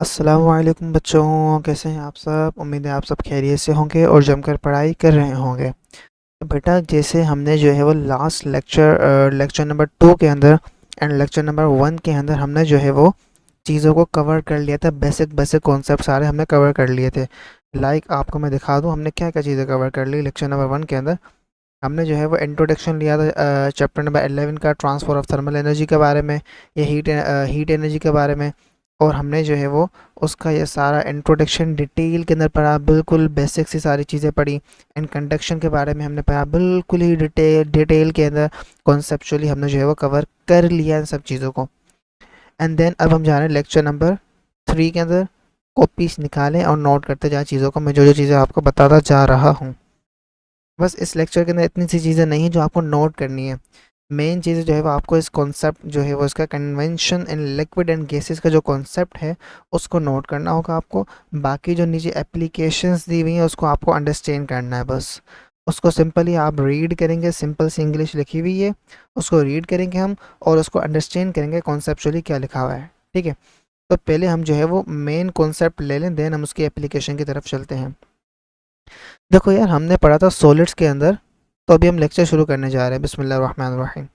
अस्सलामुअलैकुम बच्चों, कैसे हैं आप सब? उम्मीद है आप सब खैरियत से होंगे और जमकर पढ़ाई कर रहे होंगे। तो बेटा, जैसे हमने जो है वो लास्ट लेक्चर नंबर 2 के अंदर एंड लेक्चर नंबर 1 के अंदर हमने जो है वो चीज़ों को कवर कर लिया था। बेसिक बेसिक कॉन्सेप्ट सारे हमने कवर कर लिए थे। आपको मैं दिखा दूँ हमने क्या क्या चीज़ें कवर कर ली। लेक्चर नंबर 1 के अंदर हमने जो है वो इंट्रोडक्शन लिया था चैप्टर नंबर 11 का, ट्रांसफ़र ऑफ थर्मल एनर्जी के बारे में, या हीट एनर्जी के बारे में। और हमने जो है वो उसका ये सारा इंट्रोडक्शन डिटेल के अंदर पढ़ा, बिल्कुल बेसिक सी सारी चीज़ें पढ़ी। एंड कंडक्शन के बारे में हमने पढ़ा बिल्कुल ही डिटेल के अंदर। कॉन्सेप्चुअली हमने जो है वो कवर कर लिया इन सब चीज़ों को। एंड देन अब हम जा रहे हैं लेक्चर नंबर 3 के अंदर। कॉपीज निकालें और नोट करते जाए चीज़ों को, मैं जो जो चीज़ें आपको बताता जा रहा हूँ। बस इस लेक्चर के अंदर इतनी सी चीज़ें नहीं है जो आपको नोट करनी है। मेन चीज़ जो है वो आपको इस कॉन्सेप्ट जो है वो इसका convention in liquid and gases का जो कॉन्सेप्ट है उसको नोट करना होगा आपको। बाकी जो नीचे एप्लीकेशंस दी हुई हैं उसको आपको अंडरस्टैंड करना है बस। उसको सिंपली आप रीड करेंगे, सिंपल सी इंग्लिश लिखी हुई है, उसको रीड करेंगे हम और उसको अंडरस्टैंड करेंगे कॉन्सेप्चुअली क्या लिखा हुआ है। ठीक है, तो पहले हम जो है वो मेन कॉन्सेप्ट ले लें, देन हम उसकी एप्लीकेशन की तरफ चलते हैं। देखो यार, हमने पढ़ा था सॉलिड्स के अंदर, तो अभी हम लेक्चर शुरू करने जा रहे हैं। बिस्मिल्लाहिर्रहमानिर्रहीम।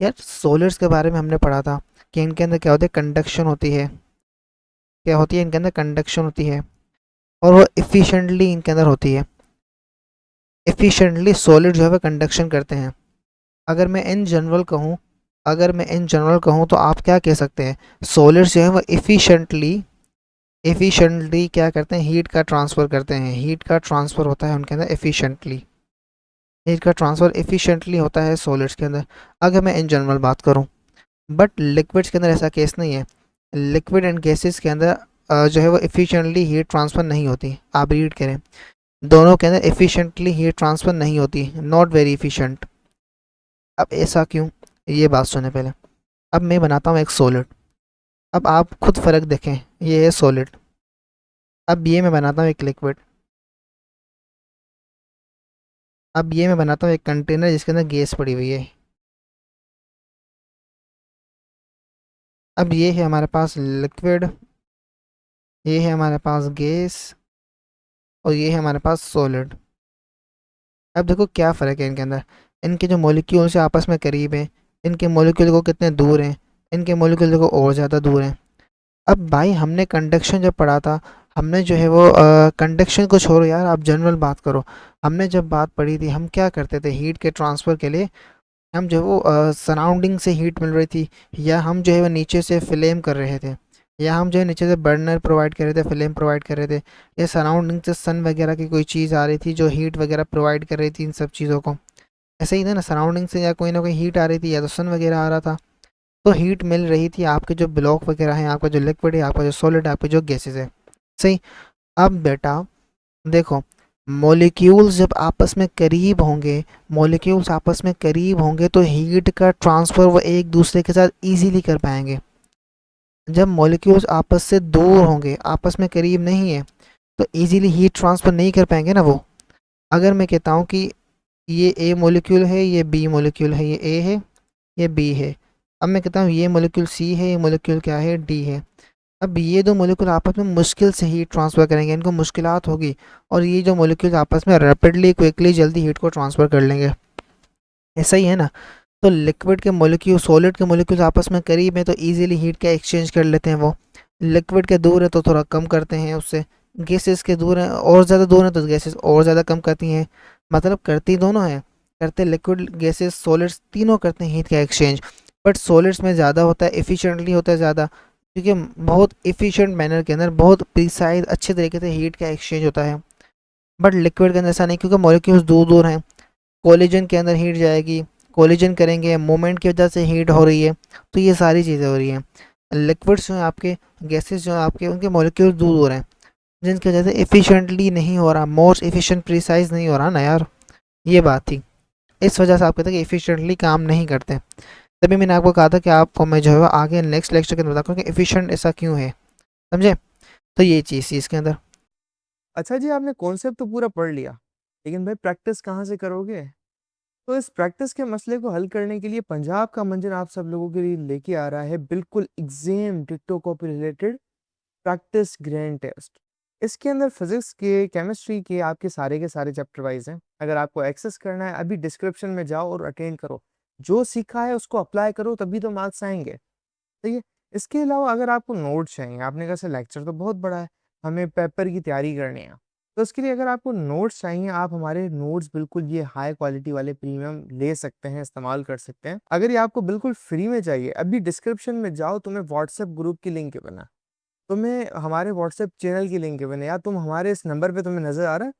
यार, सॉलिड्स के बारे में हमने पढ़ा था कि इनके अंदर क्या होती है, कंडक्शन होती है। क्या होती है इनके अंदर, कंडक्शन होती है। और वो इफ़िशेंटली इनके अंदर होती है। इफ़िशेंटली सॉलिड जो है वो कंडक्शन करते हैं। अगर मैं इन जनरल कहूँ तो आप क्या कह सकते हैं, सॉलिड्स जो है वो इफ़िशेंटली क्या करते हैं, हीट का ट्रांसफ़र करते हैं। हीट का ट्रांसफ़र होता है उनके अंदर इफ़िशेंटली। हीट का ट्रांसफ़र इफ़िशेंटली होता है सॉलिड्स के अंदर, अगर मैं इन जनरल बात करूँ। बट लिक्विड्स के अंदर ऐसा केस नहीं है। लिक्विड एंड गैसेस के अंदर जो है वो एफिशिएंटली हीट ट्रांसफ़र नहीं होती। आप रीड करें, दोनों के अंदर एफिशिएंटली हीट ट्रांसफ़र नहीं होती, नॉट वेरी एफिशिएंट। अब ऐसा क्यों, ये बात सुने पहले। अब मैं बनाता हूँ एक सॉलिड, अब आप खुद फ़र्क देखें। ये है सॉलिड। अब ये मैं बनाता हूँ एक लिक्विड। अब ये मैं बनाता हूँ एक कंटेनर जिसके अंदर गैस पड़ी हुई है। अब ये है हमारे पास लिक्विड, ये है हमारे पास गैस, और ये है हमारे पास सॉलिड। अब देखो क्या फ़र्क है इनके अंदर। इनके जो मॉलिक्यूल्स से आपस में करीब हैं, इनके मॉलिक्यूल को कितने दूर हैं, इनके मॉलिक्यूल देखो और ज़्यादा दूर हैं। अब भाई, हमने कंडक्शन जब पढ़ा था, हमने जो है वो कंडक्शन को छोड़ो यार, आप जनरल बात करो। हमने जब बात पढ़ी थी, हम क्या करते थे हीट के ट्रांसफ़र के लिए, हम जो है वो सराउंडिंग से हीट मिल रही थी, या हम जो है वो नीचे से फ्लेम कर रहे थे, या हम जो है नीचे से बर्नर प्रोवाइड कर रहे थे, फ्लेम प्रोवाइड कर रहे थे, या सराउंडिंग से सन वगैरह की कोई चीज़ आ रही थी जो हीट वगैरह प्रोवाइड कर रही थी इन सब चीज़ों को। ऐसे ही था ना, सराउंडिंग से या कोई ना कोई हीट आ रही थी, या तो सन वगैरह आ रहा था। तो हीट मिल रही थी आपके जो ब्लॉक वगैरह हैं, आपका जो लिक्विड है, आपका जो सॉलिड है, आपके जो गैसेज है। सही। अब बेटा देखो, मॉलिक्यूल्स जब आपस में करीब होंगे, मॉलिक्यूल्स आपस में करीब होंगे तो हीट का ट्रांसफ़र वो एक दूसरे के साथ इजीली कर पाएंगे। जब मॉलिक्यूल्स आपस से दूर होंगे, आपस में करीब नहीं है, तो इजीली हीट ट्रांसफ़र नहीं कर पाएंगे ना वो। अगर मैं कहता हूँ कि ये ए मॉलिक्यूल है, ये बी मॉलिक्यूल है, ये ए है, ये बी है। अब मैं कहता हूँ ये मॉलिक्यूल सी है, ये मॉलिक्यूल क्या है, डी है। अब ये दो मॉलिक्यूल आपस में मुश्किल से हीट ट्रांसफ़र करेंगे, इनको मुश्किलात होगी। और ये जो मॉलिक्यूल आपस में रैपिडली, क्विकली, जल्दी हीट को ट्रांसफ़र कर लेंगे। ऐसा ही है ना। तो लिक्विड के मॉलिक्यूल, सॉलिड के मॉलिक्यूल्स आपस में करीब हैं तो इजीली हीट का एक्सचेंज कर लेते हैं वो। लिक्विड के दूर है तो थोड़ा कम करते हैं उससे। गैसेस के दूर हैं, और ज़्यादा दूर हैं तो गैसेस और ज़्यादा कम करती हैं। मतलब करती दोनों हैं, करते लिक्विड गैसेस सॉलिड्स तीनों करते हैं हीट का एक्सचेंज। बट सॉलिड्स में ज़्यादा होता है, एफिशिएंटली होता है ज़्यादा, क्योंकि बहुत एफिशिएंट मैनर के अंदर, बहुत प्रिसाइज अच्छे तरीके से हीट का एक्सचेंज होता है। बट लिक्विड के अंदर ऐसा नहीं, क्योंकि मॉलिक्यूल्स दूर दूर हैं। कोलिजन के अंदर हीट जाएगी, कोलिजन करेंगे, मोमेंट की वजह से हीट हो रही है। तो ये सारी चीज़ें हो रही हैं। लिक्विड्स जो हैं आपके, गैसेस जो हैं आपके, उनके मॉलिक्यूल दूर दूर हैं, जिनकी वजह से एफिशिएंटली नहीं हो रहा, मोस्ट एफिशिएंट प्रिसाइज नहीं हो रहा ना यार। ये बात थी। इस वजह से आप कहते हैं कि एफिशिएंटली काम नहीं करते। तभी मैंने आपको कहा था कि आपको मैं जो है आगे नेक्स्ट लेक्चर के अंदर बताऊँ कि एफिशिएंट ऐसा क्यों है। समझे? तो ये चीज़ थी इसके अंदर। अच्छा जी, आपने कॉन्सेप्ट तो पूरा पढ़ लिया, लेकिन भाई प्रैक्टिस कहाँ से करोगे? तो इस प्रैक्टिस के मसले को हल करने के लिए पंजाब का मंजर आप सब लोगों के लिए लेके आ रहा है बिल्कुल एग्जाम टिकटो copy related practice grand test. इसके अंदर फिजिक्स के, केमिस्ट्री के सारे चैप्टर वाइज हैं। अगर आपको एक्सेस करना है, अभी डिस्क्रिप्शन में जाओ और अटेंड करो, जो सीखा है उसको अप्लाई करो, तभी तो मार्क्स आएंगे। ठीक है। इसके अलावा अगर आपको नोट्स चाहिए, आपने कहा सर लेक्चर तो बहुत बड़ा है, हमें पेपर की तैयारी करनी है, तो उसके लिए अगर आपको नोट्स चाहिए, आप हमारे नोट्स बिल्कुल ये हाई क्वालिटी वाले प्रीमियम ले सकते हैं, इस्तेमाल कर सकते हैं। अगर ये आपको बिल्कुल फ्री में चाहिए, अभी डिस्क्रिप्शन में जाओ, तुम्हें व्हाट्सएप ग्रुप की लिंक बना, तुम्हें हमारे व्हाट्सएप चैनल की लिंक बने, या तुम हमारे इस नंबर पे तुम्हें नजर आ रहा है,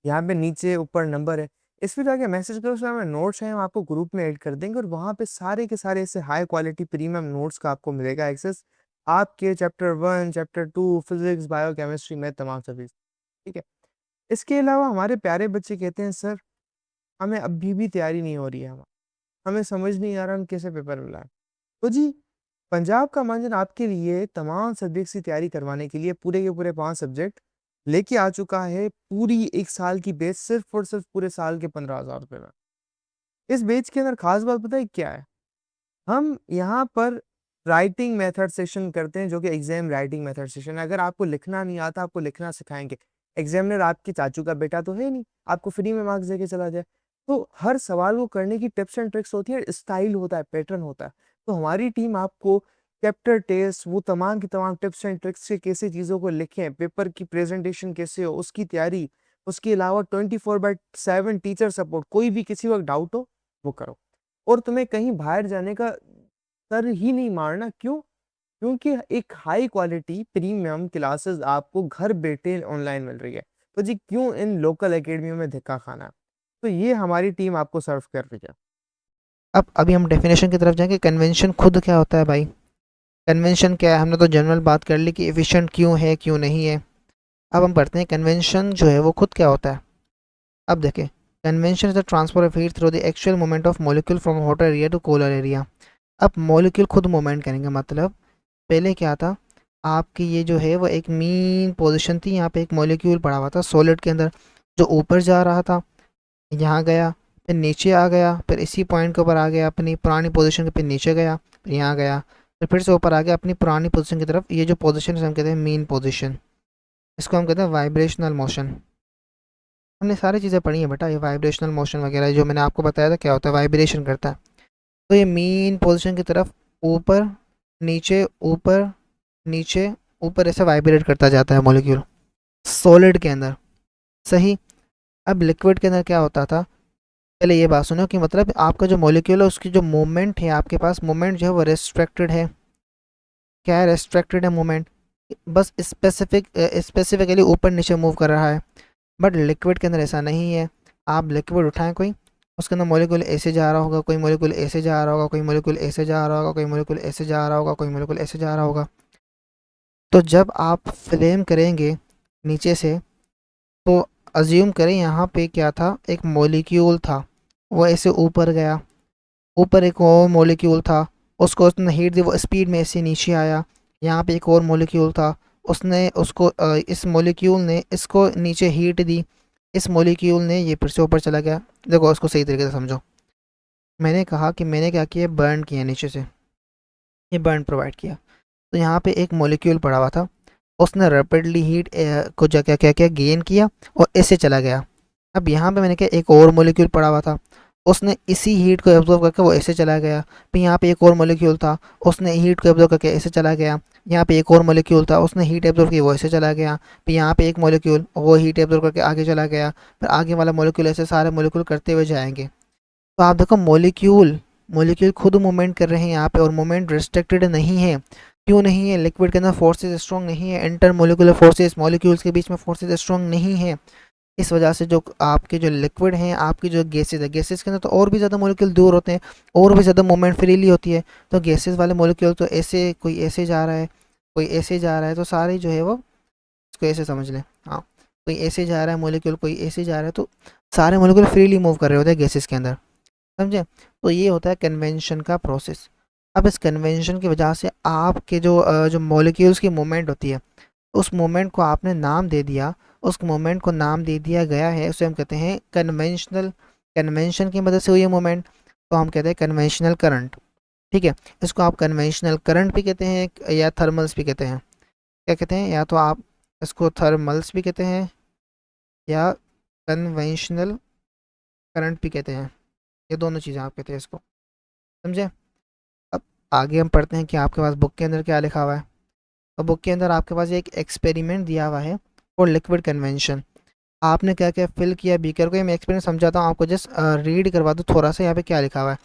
यहाँ पे नीचे ऊपर नंबर है, इस पे जाके मैसेज करो सर हमें नोट्स हैं, हम आपको ग्रुप में ऐड कर देंगे, और वहाँ पे सारे के सारे ऐसे हाई क्वालिटी प्रीमियम नोट्स का आपको मिलेगा एक्सेस, आपके chapter 1 chapter 2 physics bio chemistry में तमाम सभी। ठीक है। इसके अलावा हमारे प्यारे बच्चे कहते हैं सर हमें अभी भी तैयारी नहीं हो रही है, हमें समझ नहीं आ रहा हम कैसे पेपर मिला है। तो जी, पंजाब का मंजन आपके लिए तमाम सब्जेक्ट्स की तैयारी करवाने के लिए पूरे के पूरे 5 सब्जेक्ट लेके आ चुका है, पूरी 1 साल की बेच, सिर्फ और सिर्फ पूरे साल के 15,000 रुपये में। इस बेच के अंदर खास बात पता है क्या है? हम यहाँ पर राइटिंग मेथड सेशन करते हैं, जो कि एग्जाम राइटिंग मेथड सेशन है। अगर आपको लिखना नहीं आता, आपको लिखना सिखाएंगे। एग्जामिनर आपके चाचू का बेटा तो है नहीं, आपको फ्री में मार्क्स देके चला जाए। तो हर सवाल को करने की टिप्स एंड ट्रिक्स होती है, स्टाइल होता है, पैटर्न होता है। तो हमारी टीम आपको चैप्टर टेस्ट, वो तमाम की तमाम टिप्स एंड ट्रिक्स से कैसे चीज़ों को लिखें, पेपर की प्रेजेंटेशन कैसे हो, उसकी तैयारी, उसके अलावा 24/7 टीचर सपोर्ट, कोई भी किसी वक्त डाउट हो वो करो। और तुम्हें कहीं बाहर जाने का सर ही नहीं मारना। क्यों? क्योंकि एक हाई क्वालिटी प्रीमियम क्लासेस आपको घर बैठे ऑनलाइन मिल रही है। तो जी क्यों इन लोकल एकेडमियों में धक्का खाना? तो ये हमारी टीम आपको सर्व कर रही है। अब अभी हम डेफिनेशन की तरफ जाएंगे। कन्वेंशन खुद क्या होता है भाई? कन्वेंशन क्या है? हमने तो जनरल बात कर ली कि एफिशिएंट क्यों है क्यों नहीं है। अब हम पढ़ते हैं कन्वेंशन जो है वो खुद क्या होता है। अब देखें, convention is the transfer of heat through the actual movement of molecule from hotter area to cooler area. अब मॉलिक्यूल खुद मूवमेंट करेंगे, मतलब पहले क्या था, आपकी ये जो है वो एक मीन पोजीशन थी, यहाँ पे एक मॉलिक्यूल पड़ा हुआ था सॉलिड के अंदर, जो ऊपर जा रहा था, यहाँ गया, फिर नीचे आ गया, फिर इसी पॉइंट के ऊपर आ गया अपनी पुरानी पोजीशन के, फिर नीचे गया, फिर यहाँ गया, फिर से ऊपर आ गया अपनी पुरानी पोजीशन की तरफ। ये जो पोजीशन है हम कहते हैं मीन पोजीशन, इसको हम कहते हैं वाइब्रेशनल मोशन। हमने सारी चीज़ें पढ़ी हैं बेटा, ये वाइब्रेशनल मोशन वगैरह जो मैंने आपको बताया था क्या होता है, वाइब्रेशन करता है। तो ये मीन पोजीशन की तरफ ऊपर नीचे ऊपर नीचे ऊपर ऐसे वाइब्रेट करता जाता है मॉलिक्यूल सॉलिड के अंदर। सही। अब लिक्विड के अंदर क्या होता था, पहले ये बात सुनो कि मतलब आपका जो मॉलिक्यूल है उसकी जो मूवमेंट है, आपके पास मूवमेंट जो है वो रेस्ट्रिक्टेड है। क्या है? रेस्ट्रिक्टेड है मूवमेंट, बस स्पेसिफिकली ऊपर नीचे मूव कर रहा है। बट लिक्विड के अंदर ऐसा नहीं है। आप लिक्विड उठाएं कोई, उसके अंदर मॉलिक्यूल ऐसे जा रहा होगा, कोई मॉलिक्यूल ऐसे जा रहा होगा, कोई मॉलिक्यूल ऐसे जा रहा होगा, कोई मॉलिक्यूल ऐसे जा रहा होगा, कोई मॉलिक्यूल ऐसे जा रहा होगा। तो जब आप फ्लेम करेंगे नीचे से, तो अज्यूम करें यहाँ पे क्या था, एक मॉलिक्यूल था, वो ऐसे ऊपर गया, ऊपर एक और मॉलिक्यूल था, उसको उसने हीट दी, वो स्पीड में ऐसे नीचे आया। यहाँ पे एक और मॉलिक्यूल था, उसने उसको इस मॉलिक्यूल ने इसको नीचे हीट दी, इस मॉलिक्यूल ने ये फिर से ऊपर चला गया। देखो उसको सही तरीके से समझो। मैंने कहा कि मैंने क्या किया, बर्न किया नीचे से, ये बर्न प्रोवाइड किया। तो यहाँ पे एक मॉलिक्यूल पड़ा हुआ था, उसने रैपिडली हीट को क्या क्या क्या क्या गेन किया और ऐसे चला गया। अब यहाँ पे मैंने क्या, एक और मॉलिक्यूल पड़ा हुआ था, उसने इसी हीट को एब्जॉर्ब करके वो ऐसे चला गया। फिर यहाँ पे एक और मॉलिक्यूल था, उसने हीट को एब्जॉर्ब करके ऐसे चला गया। यहाँ पे एक और मॉलिक्यूल था, उसने हीट एब्जॉर्ब की, वो ऐसे चला गया। फिर यहाँ पे एक मॉलिक्यूल, वो हीट एब्जॉर्ब करके आगे चला गया। फिर आगे वाला मॉलिक्यूल, ऐसे सारे मॉलिक्यूल करते हुए जाएंगे। तो आप देखो मॉलिक्यूल मॉलिक्यूल खुद मूवमेंट कर रहे हैं यहाँ पे, और मूवमेंट रिस्ट्रिक्टेड नहीं है। क्यों नहीं है? लिक्विड के अंदर फोर्सेज स्ट्रॉन्ग नहीं है, इंटर मोलिकुलर फोर्सेज, मॉलिक्यूल्स के बीच में फोर्सेज स्ट्रॉन्ग नहीं है। इस वजह से जो आपके जो लिक्विड हैं, आपकी जो गैसेज है, गैसेज के अंदर तो और भी ज़्यादा मॉलिक्यूल दूर होते हैं, और भी ज़्यादा मूवमेंट फ्रीली होती है। तो गैसेज वाले मॉलिक्यूल तो ऐसे, कोई ऐसे जा रहा है, कोई ऐसे जा रहा है, तो सारे जो है वो इसको ऐसे समझ लें। हाँ, कोई ऐसे जा रहा है मॉलिक्यूल, कोई ऐसे जा रहा है, तो सारे मॉलिक्यूल फ्रीली मूव कर रहे होते हैं गैसेज के अंदर। समझे? तो ये होता है कन्वेंशन का प्रोसेस। अब इस कन्वेंशन की वजह से आपके जो मॉलिक्यूल्स की मूवमेंट होती है, उस मोमेंट को आपने नाम दे दिया, उस मोमेंट को नाम दे दिया गया है, उसे हम कहते हैं कन्वेंशनल। कन्वेंशन की मदद से हुई है मोमेंट, तो हम कहते हैं कन्वेंशनल करंट। ठीक है, इसको आप कन्वेंशनल करंट भी कहते हैं या थर्मल्स भी कहते हैं। क्या कहते हैं, या तो आप इसको थर्मल्स भी कहते हैं या कन्वेंशनल करंट भी कहते हैं, ये दोनों चीज़ें आप कहते हैं इसको, समझे। अब आगे हम पढ़ते हैं कि आपके पास बुक के अंदर क्या लिखा हुआ है। तो बुक के अंदर आपके पास एक एक्सपेरिमेंट दिया हुआ है फॉर लिक्विड कन्वेंशन। आपने क्या क्या फिल किया बीकर को, ये मैं एक्सपीरियंस समझाता हूँ आपको, जस्ट रीड करवा दूँ थोड़ा सा यहाँ पे क्या लिखा हुआ है।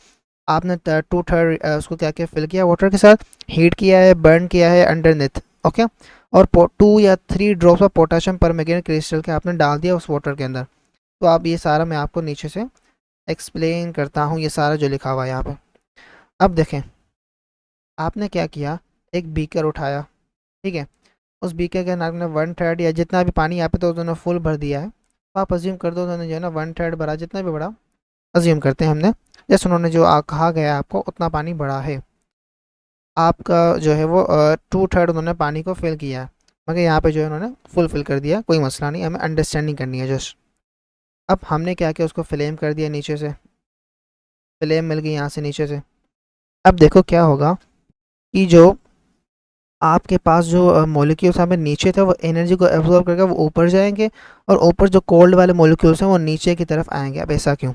आपने 2/3 उसको क्या क्या फिल किया वाटर के साथ, हीट किया है, बर्न किया है अंडरनेथ, ओके। और 2 या 3 drops of potassium permanganate crystal के आपने डाल दिया उस वाटर के अंदर। तो आप ये सारा मैं आपको नीचे से एक्सप्लेन करता हूँ, ये सारा जो लिखा हुआ है यहाँ पे। अब देखें, आपने क्या किया, एक बीकर उठाया, ठीक है। उस बीकर के अंदर आपने 1/3 या जितना भी पानी यहाँ पे तो उन्होंने फुल भर दिया है, तो आप अज्यूम कर दो उन्होंने जो है ना 1/3 भरा, जितना भी बड़ा अज्यूम करते हैं हमने, जैसे उन्होंने जो कहा गया आपको उतना पानी बढ़ा है। आपका जो है वो 2/3 उन्होंने पानी को फिल किया है, मगर यहाँ पे जो है उन्होंने फुल फिल कर दिया, कोई मसला नहीं, हमें अंडरस्टैंडिंग करनी है जस्ट। अब हमने क्या किया, उसको फ्लेम कर दिया नीचे से, फ्लेम मिल गई यहाँ से नीचे से। अब देखो क्या होगा कि जो आपके पास जो मॉलिक्यूल्स यहाँ पे नीचे थे वो एनर्जी को एब्जॉर्ब करके वो ऊपर जाएंगे, और ऊपर जो कोल्ड वाले मॉलिक्यूल्स हैं वो नीचे की तरफ आएंगे। अब ऐसा क्यों,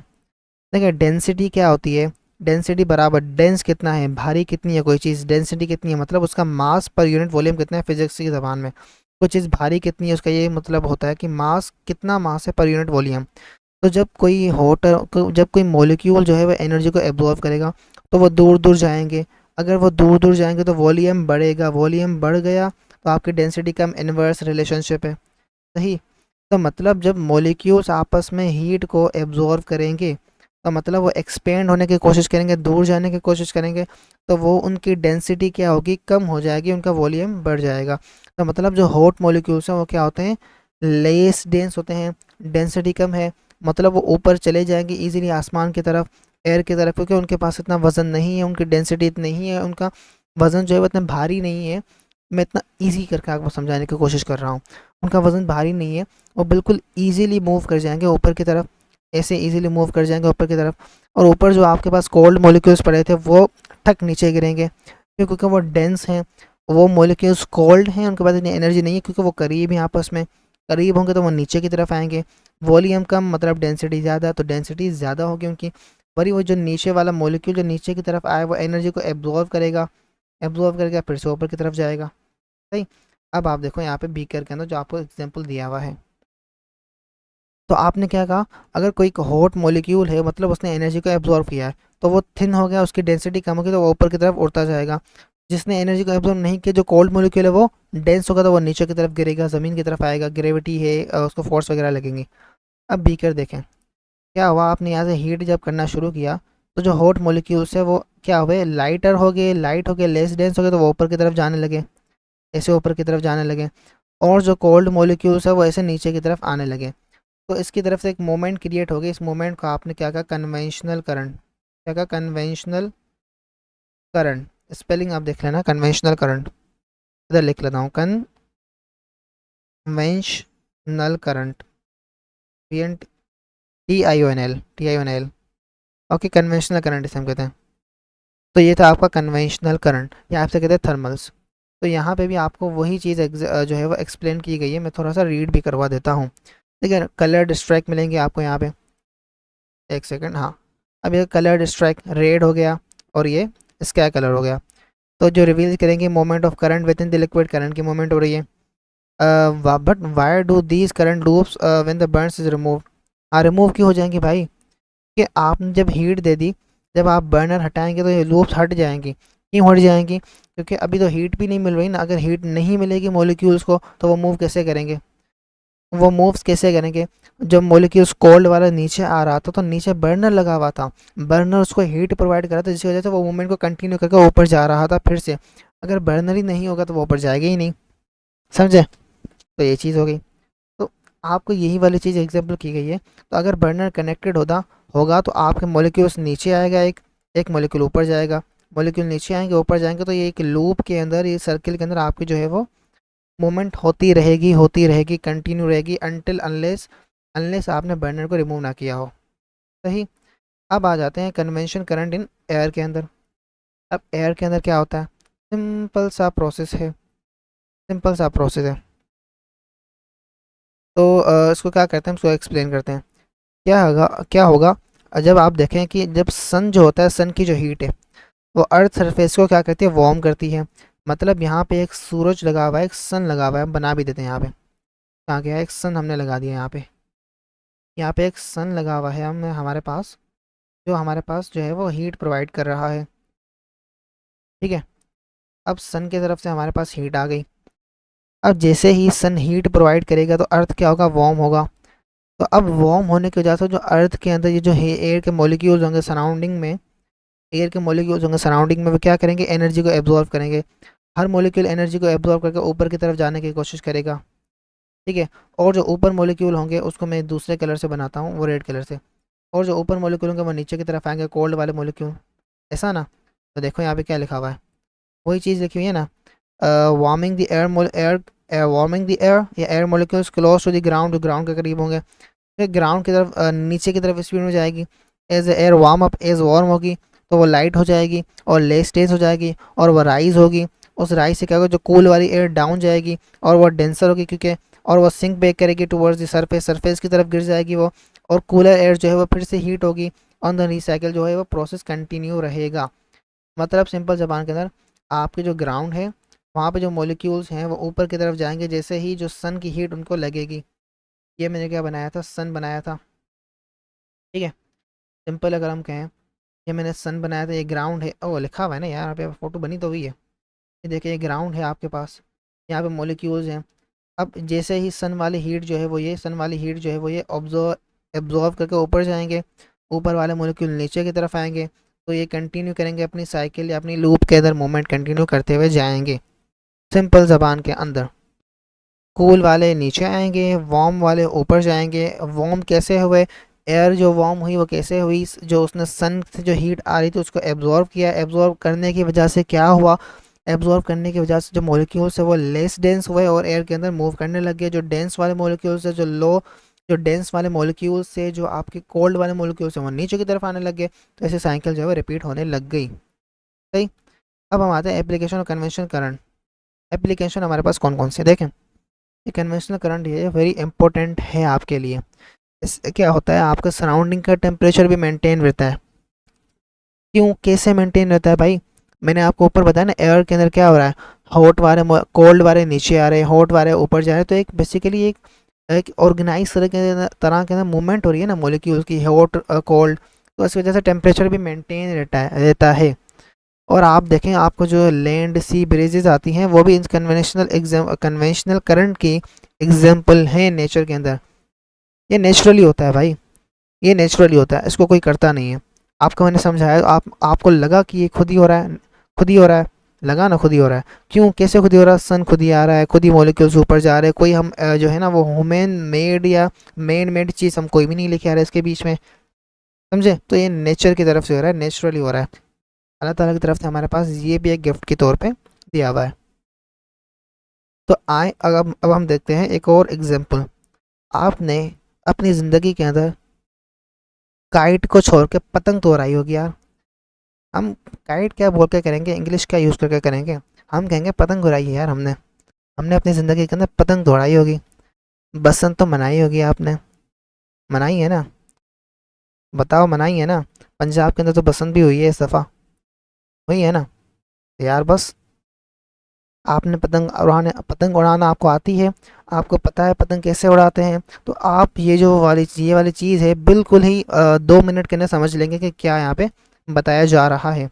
देखिए डेंसिटी क्या होती है, डेंसिटी बराबर डेंस कितना है, भारी कितनी है कोई चीज़, डेंसिटी कितनी है मतलब उसका मास पर यूनिट वॉल्यूम कितना है फिजिक्स की ज़बान में। कोई चीज़ भारी कितनी है उसका ये मतलब होता है कि मास कितना मास है पर यूनिट वॉल्यूम। तो जब कोई मॉलिक्यूल जो है वो एनर्जी को एब्जॉर्व करेगा तो वो दूर दूर जाएंगे, अगर वो दूर दूर जाएंगे तो वॉल्यूम बढ़ेगा, वॉल्यूम बढ़ गया तो आपकी डेंसिटी का इनवर्स रिलेशनशिप है, सही। तो मतलब जब मॉलिक्यूल्स आपस में हीट को एब्जॉर्व करेंगे तो मतलब वो एक्सपेंड होने की कोशिश करेंगे, दूर जाने की कोशिश करेंगे, तो वो उनकी डेंसिटी क्या होगी, कम हो जाएगी, उनका वॉल्यूम बढ़ जाएगा। तो मतलब जो हॉट मॉलिक्यूल्स हैं वो क्या होते हैं, लेस डेंस होते हैं, डेंसिटी कम है, मतलब वो ऊपर चले जाएंगे इजीली आसमान की तरफ, एयर की तरफ, क्योंकि उनके पास इतना वजन नहीं है, उनकी डेंसिटी इतनी नहीं है, उनका वजन जो है वो इतना भारी नहीं है। मैं इतना ईजी करके आपको समझाने की कोशिश कर रहा हूँ, उनका वजन भारी नहीं है, वो बिल्कुल ईजीली मूव कर जाएंगे ऊपर की तरफ, ऐसे इजीली मूव कर जाएंगे ऊपर की तरफ। और ऊपर जो आपके पास कोल्ड मॉलिक्यूल्स पड़े थे वो ठक नीचे गिरेंगे, क्योंकि वो डेंस हैं, वो मॉलिक्यूल्स कोल्ड हैं, उनके पास इतनी एनर्जी नहीं है, क्योंकि वो करीब हैं आपस में, करीब होंगे तो वो नीचे की तरफ आएंगे। वॉल्यूम कम मतलब डेंसिटी ज़्यादा, तो डेंसिटी ज़्यादा होगी उनकी, वही वो जो नीचे वाला मॉलिक्यूल जो नीचे की तरफ आए वो एनर्जी को एब्जॉर्व करेगा, एब्जॉर्व करके फिर से ऊपर की तरफ जाएगा, सही। अब आप देखो यहाँ पे बीकर के अंदर जो आपको एग्जांपल दिया हुआ है, तो आपने क्या कहा, अगर कोई हॉट मॉलिक्यूल है मतलब उसने एनर्जी को एब्जॉर्व किया है, तो वो थिन हो गया, उसकी डेंसिटी कम होगी तो वो ऊपर की तरफ उड़ता जाएगा। जिसने एनर्जी को एब्जॉर्व नहीं किया, जो कोल्ड मॉलिक्यूल है वो डेंस होगा तो वो नीचे की तरफ गिरेगा, ज़मीन की तरफ आएगा, ग्रेविटी है उसको फोर्स वगैरह लगेंगे। अब बीकर देखें क्या हुआ, आपने यहाँ से हीट जब करना शुरू किया तो जो हॉट मॉलिक्यूल्स है वो क्या हुए, लाइटर हो गए, लाइट हो गए, लेस डेंस हो गए, तो वो ऊपर की तरफ जाने लगे, ऐसे ऊपर की तरफ जाने लगे। और जो कोल्ड मॉलिक्यूल्स है वो ऐसे नीचे की तरफ आने लगे, तो इसकी तरफ से एक मोमेंट क्रिएट हो गई, इस मोमेंट को आपने क्या कहा, कन्वेंशनल करंट। क्या कहा, कन्वेंशनल करंट। स्पेलिंग आप देख लेना, कन्वेंशनल करंट, इधर लिख लेता हूँ, conventional current, P N T I O N L, okay, conventional current इसे हम कहते हैं। तो ये था आपका कन्वेंशनल करंट, या आपसे कहते हैं थर्मल्स। तो यहाँ पे भी आपको वही चीज़ जो है वो एक्सप्लेन की गई है, मैं थोड़ा सा रीड भी करवा देता हूँ। ठीक है, कलर्ड स्ट्राइक मिलेंगे आपको यहाँ पे, एक सेकंड, हाँ। अब ये कलर्ड स्ट्राइक रेड हो गया और ये स्काई कलर हो गया, तो जो रिवील करेंगे moment of current with in the liquid, current की मोमेंट हो रही है। But why do these current loops when the Burns is remove, हाँ रिमूव क्यों हो जाएंगी भाई, कि आपने जब हीट दे दी, जब आप बर्नर हटाएंगे तो ये लूप्स हट जाएंगी, क्यों हट जाएंगी, क्योंकि अभी तो हीट भी नहीं मिल रही ना, अगर हीट नहीं मिलेगी मॉलिक्यूल्स को तो वो मूव कैसे करेंगे, वो मूव्स कैसे करेंगे। जब मॉलिक्यूल्स कोल्ड वाला नीचे आ रहा था तो नीचे बर्नर लगा हुआ था, बर्नर उसको हीट प्रोवाइड कर रहा था, जिसकी वजह से वो मूवमेंट को कंटिन्यू करके ऊपर जा रहा था फिर से। अगर बर्नर ही नहीं होगा तो वो ऊपर जाएगा ही नहीं, समझे। तो ये चीज़ हो गई, तो आपको यही वाली चीज़ एग्जाम्पल की गई है। तो अगर बर्नर कनेक्टेड होता होगा तो आपके मॉलिक्यूल्स नीचे आएगा, एक मॉलिक्यूल ऊपर जाएगा, मॉलिक्यूल नीचे आएंगे ऊपर जाएंगे, तो ये एक लूप के अंदर, ये सर्किल के अंदर आपकी जो है वो मूवमेंट होती रहेगी, कंटिन्यू रहेगी, अनटिल अनलेस अनलेस आपने बर्नर को रिमूव ना किया हो, सही। अब आ जाते हैं कन्वेंशन करंट इन एयर के अंदर। अब एयर के अंदर क्या होता है, सिंपल सा प्रोसेस है, सिंपल सा प्रोसेस है। तो इसको क्या करते हैं, इसको एक्सप्लेन करते हैं। क्या होगा जब आप देखें कि जब सन जो होता है, सन की जो हीट है वो अर्थ सरफेस को क्या करती है, वार्म करती है। मतलब यहाँ पे एक सूरज लगा हुआ है, एक सन लगा हुआ है, हम बना भी देते हैं यहाँ पे। कहाँ गया, एक सन हमने लगा दिया यहाँ पे। यहाँ पे एक सन लगा हुआ है हम हमारे पास, जो हमारे पास जो है वो हीट प्रोवाइड कर रहा है। ठीक है। अब सन की तरफ से हमारे पास हीट आ गई। अब जैसे ही सन हीट प्रोवाइड करेगा तो अर्थ क्या होगा, वार्म होगा। तो अब वार्म होने की वजह से जो अर्थ के अंदर ये जो एयर के मॉलिक्यूल्स होंगे सराउंडिंग में, एयर के मॉलिक्यूल्स होंगे सराउंडिंग में, वो क्या करेंगे, एनर्जी को एब्जॉर्व करेंगे। हर मॉलिक्यूल एनर्जी को एब्जॉर्व करके ऊपर की तरफ जाने की कोशिश करेगा। ठीक है। और जो ऊपर मॉलिक्यूल होंगे उसको मैं दूसरे कलर से बनाता हूँ, वो रेड कलर से। और जो ऊपर मॉलिक्यूल होंगे वो नीचे की तरफ आएंगे, कोल्ड वाले मॉलिक्यूल। ऐसा ना। तो देखो यहाँ पे क्या लिखा हुआ है, वही चीज़ लिखी हुई है ना। Warming the air warming the air, या air molecules close to the ground, जो ग्राउंड के करीब होंगे। फिर ग्राउंड की तरफ नीचे की तरफ स्पीड में जाएगी। As air warm up, as warm होगी तो वो लाइट हो जाएगी और लेस डेंस हो जाएगी, और वो राइज होगी। उस राइज से क्या होगा, जो कूल वाली एयर डाउन जाएगी और वो डेंसर होगी, क्योंकि और वो सिंक बैक करेगी टुवर्ड्स द सरफेस, सरफेस की तरफ गिर जाएगी वो। और कूलर एयर जो है वो फिर से हीट होगी। ऑन द रिसाइकिल जो है वो प्रोसेस कंटिन्यू रहेगा। मतलब सिंपल ज़बान के अंदर, आपके जो ग्राउंड है वहाँ पे जो मॉलिक्यूल्स हैं वो ऊपर की तरफ जाएंगे जैसे ही जो सन की हीट उनको लगेगी। ये मैंने क्या बनाया था, सन बनाया था। ठीक है। सिंपल अगर हम कहें, ये मैंने सन बनाया था, ये ग्राउंड है। ओ लिखा हुआ है ना यार, यहाँ पे फोटो बनी तो हुई है। ये देखिए, ये ग्राउंड है आपके पास, यहाँ पे मॉलिक्यूल्स हैं। अब जैसे ही सन वाली हीट जो है वो ये सन वाली हीट जो है वो ये एब्जॉर्व करके ऊपर जाएंगे, ऊपर वाले मॉलिक्यूल नीचे की तरफ आएंगे। तो ये कंटिन्यू करेंगे अपनी साइकिल या अपनी लूप के अंदर मूवमेंट कंटिन्यू करते हुए जाएंगे। सिंपल ज़बान के अंदर, कूल वाले नीचे आएंगे, वार्म वाले ऊपर जाएंगे। वार्म कैसे हुए, एयर जो वार्म हुई वो कैसे हुई, जो उसने सन से जो हीट आ रही थी उसको एब्जॉर्व किया। एब्जॉर्व करने की वजह से क्या हुआ, एब्जॉर्व करने की वजह से जो मॉलिक्यूल्स है वो लेस डेंस हुए और एयर के अंदर मूव करने लग गए। जो डेंस वाले मॉलिक्यूल्स है, जो डेंस वाले मॉलिक्यूल्स से जो आपके कोल्ड वाले मॉलिक्यूल्स हैं वो नीचे की तरफ आने लग गए। तो ऐसे साइकिल जो है वो रिपीट होने लग गई। सही। अब हम आते हैं एप्लीकेशन और कन्वेंशनल करंट। एप्लीकेशन हमारे पास कौन कौन से देखें। ये कन्वेंशनल करंट ये वेरी इंपॉर्टेंट है आपके लिए। इससे क्या होता है, आपका सराउंडिंग का टेम्परेचर भी मेंटेन रहता है। क्यों, कैसे मेंटेन रहता है भाई, मैंने आपको ऊपर बताया ना, एयर के अंदर क्या हो रहा है, हॉट वाले कोल्ड वाले नीचे आ रहे हैं, हॉट वाले ऊपर जा रहे हैं। तो एक बेसिकली एक ऑर्गेनाइज तरह के अंदर मूवमेंट हो रही है ना मॉलिक्यूल्स की, हॉट कोल्ड। तो इस वजह से टेम्परेचर भी मेंटेन रहता है। और आप देखें, आपको जो लैंड सी ब्रीजेज आती हैं वो भी इन कन्वेंशनल करंट की एग्जाम्पल हैं नेचर के अंदर। ये नेचुरली होता है भाई, ये नेचुरली होता है, इसको कोई करता नहीं है। आपको मैंने समझाया, आपको लगा कि ये खुद ही हो रहा है, खुद ही हो रहा है। लगा ना खुद ही हो रहा है। क्यों, कैसे खुद ही हो रहा है, सन खुद ही आ रहा है, खुद ही मॉलिक्यूल्स ऊपर जा रहे हैं। कोई हम जो है ना वो ह्यूमन मेड या मैन मेड चीज़ हम कोई भी नहीं लेके आ रहे इसके बीच में। समझे, तो ये नेचर की तरफ से हो रहा है, नेचुरली हो रहा है। अल्लाह ताला की तरफ से हमारे पास ये भी एक गिफ्ट के तौर पे दिया हुआ है। तो आए अब हम देखते हैं एक और एग्जांपल। आपने अपनी ज़िंदगी के अंदर काइट को छोड़ के पतंग तो उड़ाई होगी यार। हम काइट क्या बोल के करेंगे, इंग्लिश क्या यूज़ करके करेंगे, हम कहेंगे पतंग उड़ाई है यार हमने। हमने अपनी ज़िंदगी के अंदर पतंग तो उड़ाई होगी। बसंत तो मनाई होगी आपने, मनाई है ना, बताओ मनाई है ना। पंजाब के अंदर तो बसंत भी हुई है इस दफ़ा, हुई है ना। तो यार बस, आपने पतंग उड़ाना आपको आती है, आपको पता है पतंग कैसे उड़ाते हैं। तो आप ये वाली चीज़ है बिल्कुल ही 2 मिनट के अंदर समझ लेंगे कि क्या यहाँ पे बताया जा रहा है।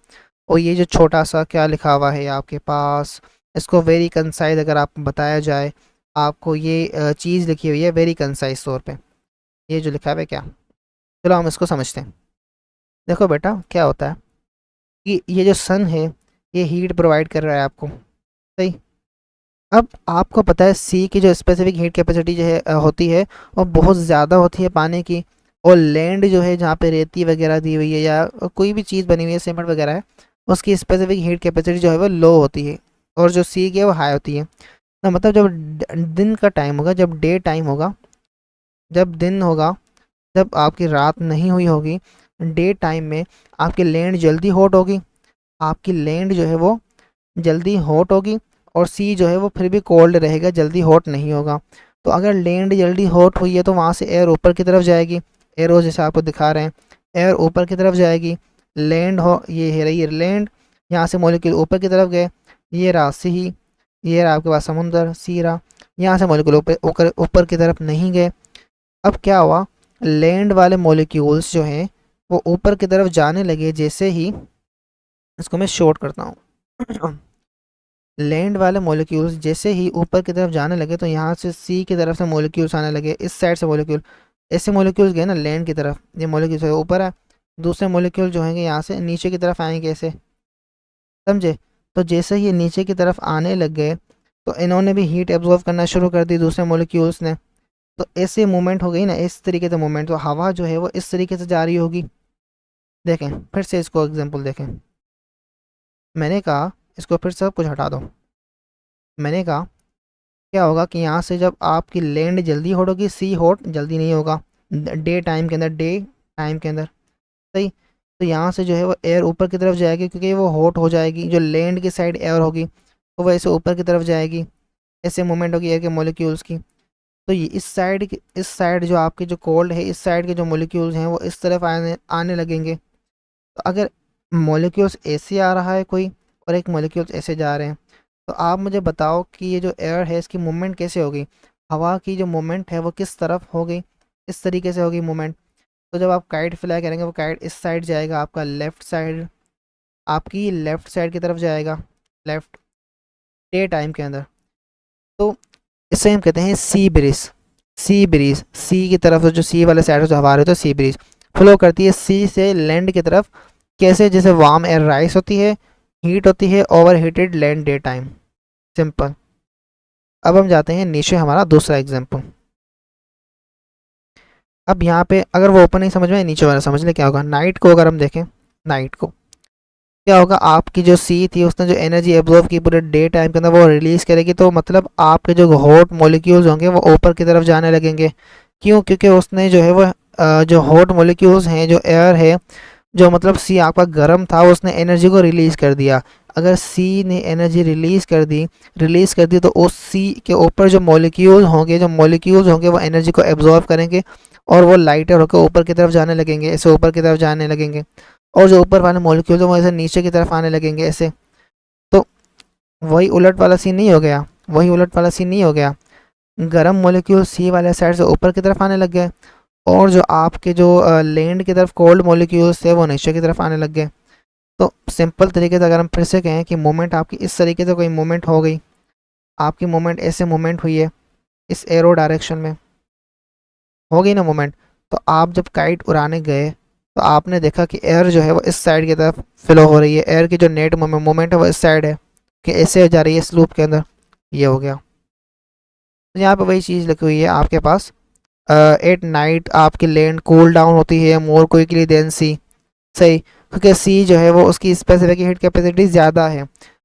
और ये जो छोटा सा क्या लिखा हुआ है आपके पास, इसको वेरी कंसाइज अगर आपको बताया जाए, आपको ये चीज़ लिखी हुई है वेरी कंसाइज तौर पे, ये जो लिखा हुआ है क्या। चलो हम इसको समझते हैं। देखो बेटा क्या होता है कि ये जो सन है ये हीट प्रोवाइड कर रहा है आपको। सही। अब आपको पता है सी की जो स्पेसिफिक हीट कैपेसिटी जो है होती है वो बहुत ज़्यादा होती है पानी की। और लैंड जो है जहाँ पे रेती वगैरह दी हुई है या कोई भी चीज़ बनी हुई है सीमेंट वगैरह है, उसकी स्पेसिफिक हीट कैपेसिटी जो है वो लो होती है। और जो सी की है वो हाई होती है। तो मतलब जब दिन का टाइम होगा, जब डे टाइम होगा, जब दिन होगा, जब आपकी रात नहीं हुई होगी, डे टाइम में आपकी लैंड जल्दी हॉट होगी, आपकी लैंड जो है वो जल्दी हॉट होगी। और सी जो है वो फिर भी कोल्ड रहेगा, जल्दी हॉट नहीं होगा। तो अगर लैंड जल्दी हॉट हुई है तो वहाँ से एयर ऊपर की तरफ जाएगी, एरो जैसे आपको दिखा रहे हैं, एयर ऊपर की तरफ जाएगी। लैंड हो, ये है रही लैंड, यहाँ से मॉलिक्यूल ऊपर की तरफ गए, ये रहा सी, ये रहा आपके पास समुंदर, सी रहा, यहाँ से मॉलिक्यूल ऊपर ऊपर ऊपर की तरफ नहीं गए। अब क्या हुआ, लैंड वाले मॉलिक्यूल्स जो हैं वो ऊपर की तरफ जाने लगे। जैसे ही इसको मैं शॉर्ट करता हूँ लैंड वाले मॉलिक्यूल्स जैसे ही ऊपर की तरफ जाने लगे तो यहाँ से सी की तरफ से मॉलिक्यूल्स आने लगे, इस साइड से मॉलिक्यूल, ऐसे मॉलिक्यूल्स गए ना लैंड की तरफ, ये मॉलिक्यूल्स ऊपर है, दूसरे मॉलिक्यूल जो होंगे यहाँ से नीचे की तरफ आएंगे ऐसे, समझे। तो जैसे ही ये नीचे की तरफ आने लग गए तो इन्होंने भी हीट एब्जॉर्व करना शुरू कर दी दूसरे मॉलिक्यूल्स ने। तो ऐसे मूवमेंट हो गई ना, इस तरीके से मूवमेंट, तो हवा जो है वो इस तरीके से जा रही होगी। देखें फिर से इसको एग्जांपल देखें, मैंने कहा इसको फिर से सब कुछ हटा दो। मैंने कहा क्या होगा कि यहाँ से जब आपकी लैंड जल्दी हॉट होगी, सी हॉट जल्दी नहीं होगा, डे टाइम के अंदर, डे टाइम के अंदर, सही। तो यहाँ से जो है वो एयर ऊपर की तरफ जाएगी क्योंकि वो हॉट हो जाएगी, जो लैंड की साइड एयर होगी तो वो ऐसे ऊपर की तरफ जाएगी, ऐसे मूवमेंट होगी एयर के मॉलिक्यूल्स की। तो ये इस साइड जो आपके जो कोल्ड है, इस साइड के जो मॉलिक्यूल्स हैं वो इस तरफ आने आने लगेंगे। तो अगर मॉलिक्यूल्स ऐसे आ रहा है कोई और एक मॉलिक्यूल्स ऐसे जा रहे हैं, तो आप मुझे बताओ कि ये जो एयर है इसकी मूवमेंट कैसे होगी, हवा की जो मूवमेंट है वो किस तरफ होगी, इस तरीके से होगी मूवमेंट। तो जब आप काइट फ्लाई करेंगे वो काइट इस साइड जाएगा, आपका लेफ़्ट साइड, आपकी लेफ़्ट साइड की तरफ जाएगा, लेफ़्ट, डे टाइम के अंदर। तो इसे हम कहते हैं सी ब्रीज। सी ब्रीज, सी की तरफ जो सी वाले साइड से जो हवा आ रही है तो सी ब्रीज फ्लो करती है सी से लैंड की तरफ। कैसे, जैसे वार्म एयर राइस होती है, हीट होती है, over heated land day time, simple. अब हम जाते हैं नीचे, हमारा दूसरा एग्जाम्पल। अब यहाँ पे अगर वो ऊपर नहीं समझ में, नीचे वाला समझ ले क्या होगा। नाइट को अगर हम देखें, नाइट को क्या होगा, आपकी जो सी थी उसने जो एनर्जी एब्जॉर्व की पूरे डे टाइम के अंदर वो रिलीज़ करेगी। तो मतलब आपके जो हॉट मॉलिक्यूल्स होंगे वो ऊपर की तरफ जाने लगेंगे। क्यों, क्योंकि उसने जो है वो जो हॉट मॉलिक्यूल्स हैं, जो एयर है, जो मतलब सी आपका गर्म था, उसने एनर्जी को रिलीज़ कर दिया। अगर सी ने एनर्जी रिलीज़ कर दी तो उस सी के ऊपर जो मॉलिक्यूल्स होंगे वो एनर्जी को एब्जॉर्व करेंगे और वो लाइटर होकर ऊपर की तरफ जाने लगेंगे, ऐसे ऊपर की तरफ जाने लगेंगे। और जो ऊपर वाले मॉलिक्यूल हैं वो ऐसे नीचे की तरफ आने लगेंगे ऐसे। तो वही उलट वाला सीन नहीं हो गया, वही उलट वाला सीन नहीं हो गया। गर्म मॉलिक्यूल सी वाले साइड से ऊपर की तरफ आने लग गए और जो आपके जो लैंड की तरफ कोल्ड मॉलिक्यूल्स थे वो नीचे की तरफ आने लग गए। तो सिंपल तरीके से अगर हम फिर से कहें कि मूवमेंट आपकी इस तरीके से कोई मूवमेंट हो गई, आपकी मूवमेंट ऐसे मूवमेंट हुई है, इस एरो डायरेक्शन में हो गई ना मूवमेंट। तो आप जब काइट उड़ाने गए तो आपने देखा कि एयर जो है वो इस साइड की तरफ फ्लो हो रही है, एयर की जो नेट मूवमेंट है वो इस साइड है कि ऐसे जा रही है इस लूप के अंदर, ये हो गया। तो यहाँ पे वही चीज़ लिखी हुई है आपके पास, एट नाइट आपकी लैंड कूल डाउन होती है मोर क्विकली देन सी, सही। क्योंकि सी जो है वो उसकी स्पेसिफिक हीट कैपेसिटी ज़्यादा है,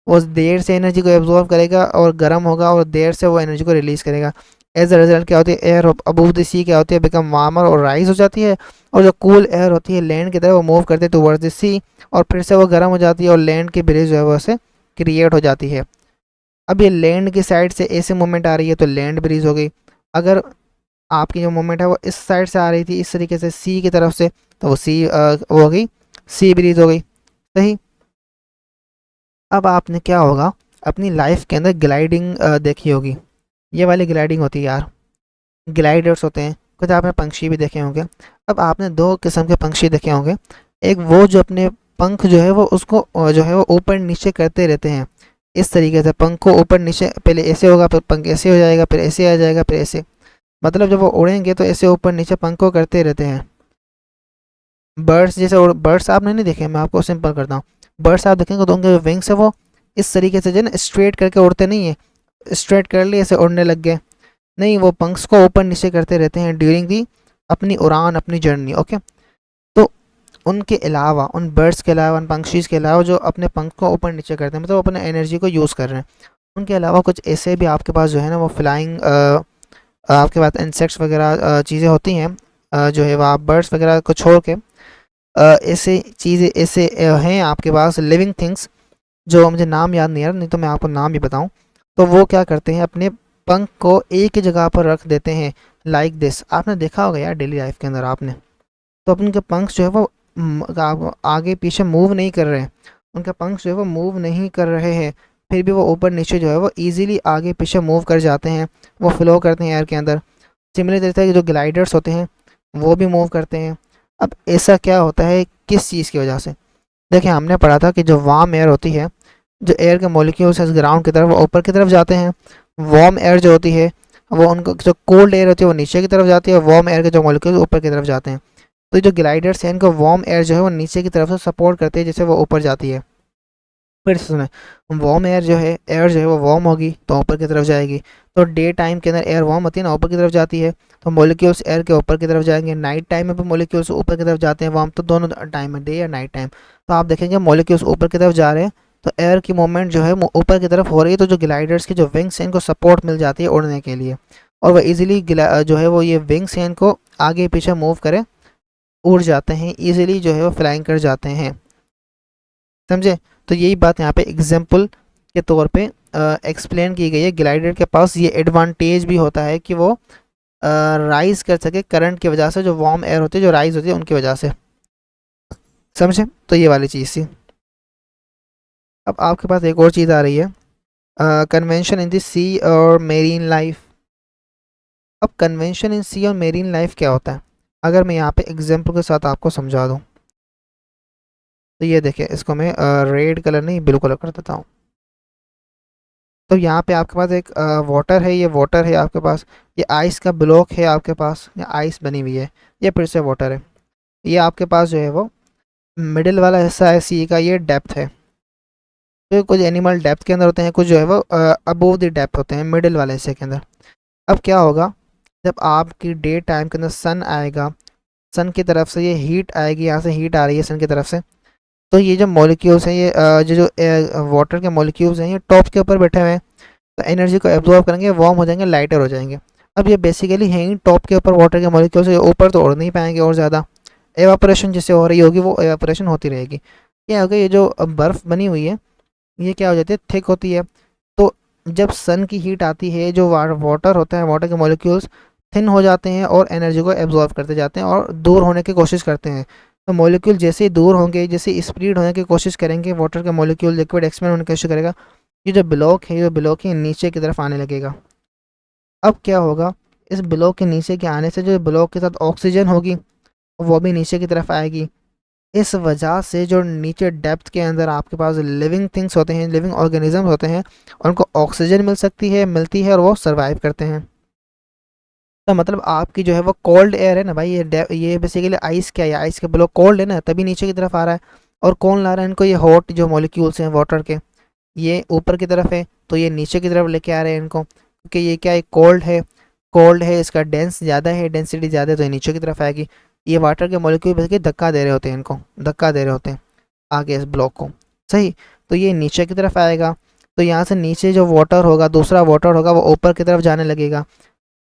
वो देर से एनर्जी को एब्जॉर्व करेगा और गर्म होगा और देर से वो एनर्जी को रिलीज़ करेगा। एज अ रिजल्ट क्या होती है, एयर अबव द सी क्या होती है, बिकम वार्मर और राइज हो जाती है। और जो कूल एयर होती है लैंड की तरफ वो मूव करती है टुवर्ड्स द सी और फिर से वो गर्म हो जाती है और लैंड की ब्रिज जो है वो से क्रिएट हो जाती है। अब ये लैंड की साइड से ऐसे मूवमेंट आ रही है तो लैंड ब्रिज हो गई। अगर आपकी जो मूवमेंट है वो इस साइड से आ रही थी इस तरीके से सी की तरफ से, तो वो सी वो हो गई, सी ब्रीज हो गई, सही। अब आपने क्या होगा, अपनी लाइफ के अंदर ग्लाइडिंग देखी होगी, ये वाली ग्लाइडिंग होती है यार, ग्लाइडर्स होते हैं, कुछ आपने पंछी भी देखे होंगे। अब आपने दो किस्म के पंछी देखे होंगे, एक वो जो अपने पंख जो है वो उसको जो है वो ऊपर नीचे करते रहते हैं, इस तरीके से पंख को ऊपर नीचे, पहले ऐसे होगा फिर पंख ऐसे हो जाएगा फिर ऐसे आ जाएगा फिर ऐसे, मतलब जब वो उड़ेंगे तो ऐसे ऊपर नीचे पंख को करते रहते हैं। बर्ड्स जैसे बर्ड्स आपने नहीं देखे, मैं आपको सिंपल करता हूँ। बर्ड्स आप देखेंगे तो उनके विंग्स है वो इस तरीके से जो है ना स्ट्रेट करके उड़ते नहीं है, स्ट्रेट कर लिए ऐसे उड़ने लग गए, नहीं, वो पंख्स को ऊपर नीचे करते रहते हैं ड्यूरिंग दी अपनी उड़ान, अपनी जर्नी, ओके। तो उनके अलावा, उन बर्ड्स के अलावा, उन पंक्षीज़ के अलावा जो अपने पंख को ऊपर नीचे करते हैं, मतलब वो अपने एनर्जी को यूज़ कर रहे हैं, उनके अलावा कुछ ऐसे भी आपके पास जो है ना वो फ्लाइंग आपके पास इंसेक्ट्स वगैरह चीज़ें होती हैं, जो है वो आप बर्ड्स वगैरह को छोड़ के ऐसे चीज़ें ऐसे हैं आपके पास लिविंग थिंग्स, जो मुझे नाम याद नहीं आ रहा, नहीं तो मैं आपको नाम भी बताऊं। तो वो क्या करते हैं, अपने पंख को एक ही जगह पर रख देते हैं, लाइक दिस। आपने देखा होगा यार डेली लाइफ के अंदर आपने, तो अपन के पंख जो है वो आगे पीछे मूव नहीं कर रहे हैं, उनके पंख जो है वो मूव नहीं कर रहे हैं, फिर भी वो ऊपर नीचे जो है वो इजीली आगे पीछे मूव कर जाते हैं, वो फ्लो करते हैं एयर के अंदर। सिमिलर तरीके के जो ग्लाइडर्स होते हैं वो भी मूव करते हैं। अब ऐसा क्या होता है, किस चीज़ की वजह से? देखिए हमने पढ़ा था कि जो वार्म एयर होती है, जो एयर के मॉलिक्यूल्स है ग्राउंड की तरफ वो ऊपर की तरफ जाते हैं, वार्म एयर जो होती है वो उनको, जो कोल्ड एयर होती है वो नीचे की तरफ जाती है, वार्म एयर के जो मॉलिक्यूल्स ऊपर की तरफ जाते हैं। तो ये जो ग्लाइडर्स हैं इनको वार्म एयर जो है वो नीचे की तरफ से सपोर्ट करती है जिससे वो ऊपर जाती है। फिर से सुने, वार्म एयर जो है वो वार्म होगी तो ऊपर की तरफ जाएगी। तो डे टाइम के अंदर एयर वार्म होती है ना, ऊपर की तरफ जाती है, तो मॉलिक्यूल्स एयर के ऊपर की तरफ जाएंगे। नाइट टाइम में भी मॉलिक्यूल्स ऊपर की तरफ जाते हैं वार्म, तो दोनों टाइम में, डे या नाइट टाइम, तो आप देखेंगे मॉलिक्यूल्स ऊपर की तरफ जा रहे हैं, तो एयर की मूवमेंट जो है वो ऊपर की तरफ हो रही है, तो जो ग्लाइडर्स की जो विंग्स हैं इनको सपोर्ट मिल जाती है उड़ने के लिए, और वह ईजिली जो है वो ये विंग्स हैं इनको आगे पीछे मूव करें, उड़ जाते हैं ईजिली, जो है वो फ्लाइंग कर जाते हैं। समझे? तो यही बात यहाँ पे एग्जाम्पल के तौर पे एक्सप्लेन की गई है। ग्लाइडर के पास ये एडवांटेज भी होता है कि वो राइज कर सके करंट की वजह से, जो वार्म एयर होती है जो राइज होती है उनकी वजह से। समझे? तो ये वाली चीज़ थी। अब आपके पास एक और चीज़ आ रही है, कन्वेंशन इन द सी और मेरीन लाइफ। अब कन्वेंशन इन सी और मेरीन लाइफ क्या होता है, अगर मैं यहाँ पे एग्जाम्पल के साथ आपको समझा दूँ, तो ये देखिए, इसको मैं रेड कलर नहीं ब्लू कलर कर देता हूँ। तो यहाँ पे आपके पास एक वाटर है, ये वाटर है आपके पास, ये आइस का ब्लॉक है आपके पास, ये आइस बनी हुई है, ये फिर से वाटर है। ये आपके पास जो है वो मिडिल वाला हिस्सा है सी का, ये डेप्थ है। तो कुछ एनिमल डेप्थ के अंदर होते हैं, कुछ जो है वो अबोव द डेप्थ होते हैं मिडिल वाले हिस्से के अंदर। अब क्या होगा, जब आपकी डे टाइम के अंदर सन आएगा, सन की तरफ से ये हीट आएगी, यहाँ से हीट आ रही है सन की तरफ से, तो ये जो मॉलिक्यूल्स हैं, ये जो वाटर के मॉलिक्यूल्स हैं ये टॉप के ऊपर बैठे हुए हैं, तो एनर्जी को एब्जॉर्ब करेंगे, वार्म हो जाएंगे, लाइटर हो जाएंगे। अब ये बेसिकली हैं ही टॉप के ऊपर वाटर के मॉलिक्यूल्स, ये ऊपर तो उड़ नहीं पाएंगे, और ज़्यादा एवापोरेशन जिससे हो रही होगी वो एवापोरेशन होती रहेगी। क्या होगा, ये जो बर्फ़ बनी हुई है ये क्या हो जाती है, थिक होती है। तो जब सन की हीट आती है, जो वाटर होता है, वाटर के मॉलिक्यूल्स थिन हो जाते हैं और एनर्जी को एब्जॉर्ब करते जाते हैं और दूर होने की कोशिश करते हैं। तो मॉलिक्यूल जैसे ही दूर होंगे, जैसे स्प्रेड होने की कोशिश करेंगे, वाटर का मॉलिक्यूल लिक्विड एक्सपेंड होने की कोशिश करेगा, ये जो ब्लॉक है, ये ब्लॉक है नीचे की तरफ आने लगेगा। अब क्या होगा, इस ब्लॉक के नीचे के आने से जो ब्लॉक के साथ ऑक्सीजन होगी वो भी नीचे की तरफ आएगी। इस वजह से जो नीचे डेप्थ के अंदर आपके पास लिविंग थिंग्स होते हैं, लिविंग ऑर्गेनिज्म होते हैं, उनको ऑक्सीजन मिलती है और वो सर्वाइव करते हैं। तो मतलब आपकी जो है वो कोल्ड एयर है ना भाई, ये बेसिकली आइस क्या है, आइस के ब्लॉक कोल्ड है ना, तभी नीचे की तरफ आ रहा है। और कौन ला रहा है इनको, ये हॉट जो मॉलिक्यूल्स हैं वाटर के, ये ऊपर की तरफ है, तो ये नीचे की तरफ लेके आ रहे हैं इनको, क्योंकि ये क्या है, कोल्ड है, इसका डेंसिटी ज़्यादा है, तो ये नीचे की तरफ आएगी। ये वाटर के मॉलिक्यूल बेसिकली धक्का दे रहे होते हैं, इनको धक्का दे रहे होते हैं आगे इस ब्लॉक को। सही, तो ये नीचे की तरफ आएगा, तो यहाँ से नीचे जो वाटर होगा, दूसरा वाटर होगा, वो ऊपर की तरफ जाने लगेगा।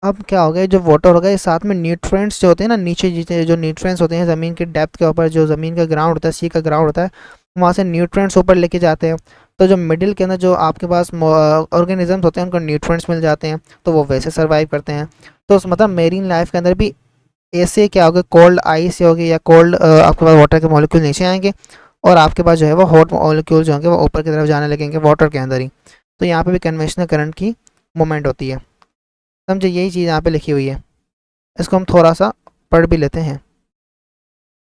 अब क्या होगा, जो वाटर होगा ये साथ में न्यूट्रिएंट्स जो होते हैं ना, नीचे जितने जो न्यूट्रिएंट्स होते हैं ज़मीन के डेप्थ के ऊपर, जो ज़मीन का ग्राउंड होता है, सी का ग्राउंड होता है, वहाँ से न्यूट्रिएंट्स ऊपर लेके जाते हैं। तो जो मिडिल के अंदर जो आपके पास ऑर्गेनिजम्स होते हैं उनको न्यूट्रिएंट्स मिल जाते हैं, तो वो वैसे सर्वाइव करते हैं। तो मतलब मेरीन लाइफ के अंदर भी ऐसे क्या होगा, कोल्ड आइस होगी या कोल्ड आपके पास वाटर के मॉलिक्यूल नीचे आएंगे, और आपके पास जो है वो हॉट मॉलिक्यूल जो होंगे वो ऊपर की तरफ जाने लगेंगे वाटर के अंदर ही। तो यहाँ पे भी कन्वेंशनल करंट की मूवमेंट होती है। समझे? यही चीज़ यहाँ पे लिखी हुई है, इसको हम थोड़ा सा पढ़ भी लेते हैं।